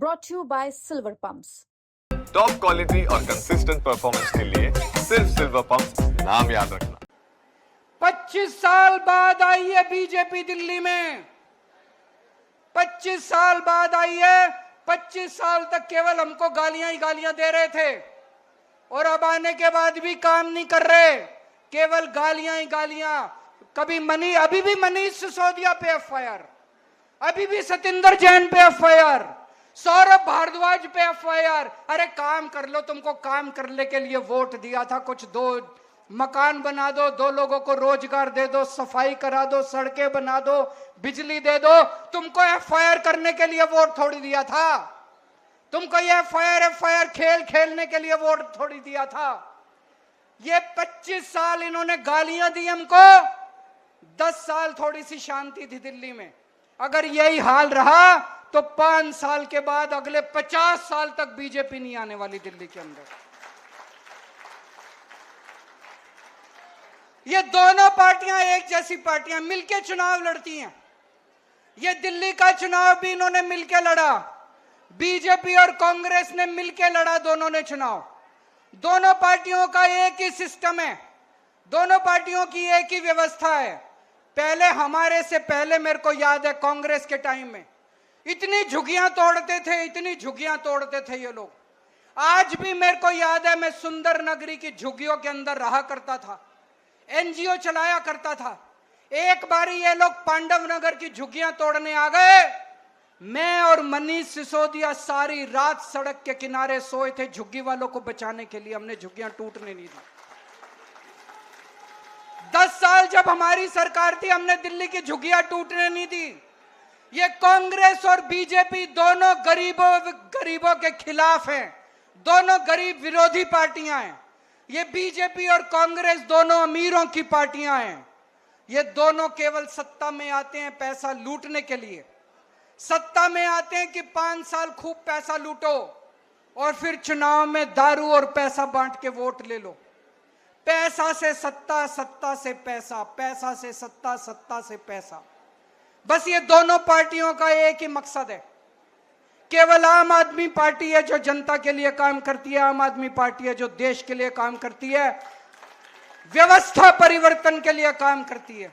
brought to you by Silver Pumps. Top quality और consistent performance के लिए सिर्फ सिल्वर पंप्स नाम याद रखना। 25 साल बाद आई है बीजेपी दिल्ली में। 25 साल बाद आई है। 25 साल तक केवल हमको गालियां ही गालियां दे रहे थे और अब आने के बाद भी काम नहीं कर रहे, केवल गालियां ही गालियां। अभी भी मनीष सिसोदिया पे एफआईआर, अभी भी सतिंदर जैन पे एफआईआर, सौरभ भारद्वाज पे एफआईआर। अरे काम कर लो, तुमको काम करने के लिए वोट दिया था, कुछ दो मकान बना दो, 2 लोगों को रोजगार दे दो, सफाई करा दो, सड़कें बना दो, बिजली दे दो। तुमको एफआईआर करने के लिए वोट थोड़ी दिया था। तुमको ये एफआईआर खेल खेलने के लिए वोट थोड़ी दिया था। ये 25 साल इन्होंने गालियां दी हमको। 10 साल थोड़ी सी शांति थी दिल्ली में। अगर यही हाल रहा तो 5 साल के बाद अगले 50 साल तक बीजेपी नहीं आने वाली दिल्ली के अंदर। ये दोनों पार्टियां एक जैसी पार्टियां मिलके चुनाव लड़ती हैं। ये दिल्ली का चुनाव भी इन्होंने मिलके लड़ा, बीजेपी और कांग्रेस ने मिलके लड़ा, दोनों ने चुनाव। दोनों पार्टियों का एक ही सिस्टम है, दोनों पार्टियों की एक ही व्यवस्था है। पहले हमारे से पहले मेरे को याद है कांग्रेस के टाइम में इतनी झुग्गियां तोड़ते थे, इतनी झुग्गियां तोड़ते थे ये लोग। आज भी मेरे को याद है, मैं सुंदर नगरी की झुग्गियों के अंदर रहा करता था, एनजीओ चलाया करता था। एक बारी ये लोग पांडव नगर की झुग्गियां तोड़ने आ गए। मैं और मनीष सिसोदिया सारी रात सड़क के किनारे सोए थे झुग्गी वालों को बचाने के लिए। हमने झुग्गियां टूटने नहीं दी। 10 साल जब हमारी सरकार थी, हमने दिल्ली की झुग्गियां टूटने नहीं दी। ये कांग्रेस और बीजेपी दोनों गरीबों के खिलाफ हैं, दोनों गरीब विरोधी पार्टियां हैं। ये बीजेपी और कांग्रेस दोनों अमीरों की पार्टियां हैं। ये दोनों केवल सत्ता में आते हैं पैसा लूटने के लिए। सत्ता में आते हैं कि 5 साल खूब पैसा लूटो और फिर चुनाव में दारू और पैसा बांट के वोट ले लो। पैसा से सत्ता, सत्ता से पैसा, पैसा से सत्ता, सत्ता से पैसा। बस ये दोनों पार्टियों का एक ही मकसद है। केवल आम आदमी पार्टी है जो जनता के लिए काम करती है, आम आदमी पार्टी है जो देश के लिए काम करती है, व्यवस्था परिवर्तन के लिए काम करती है।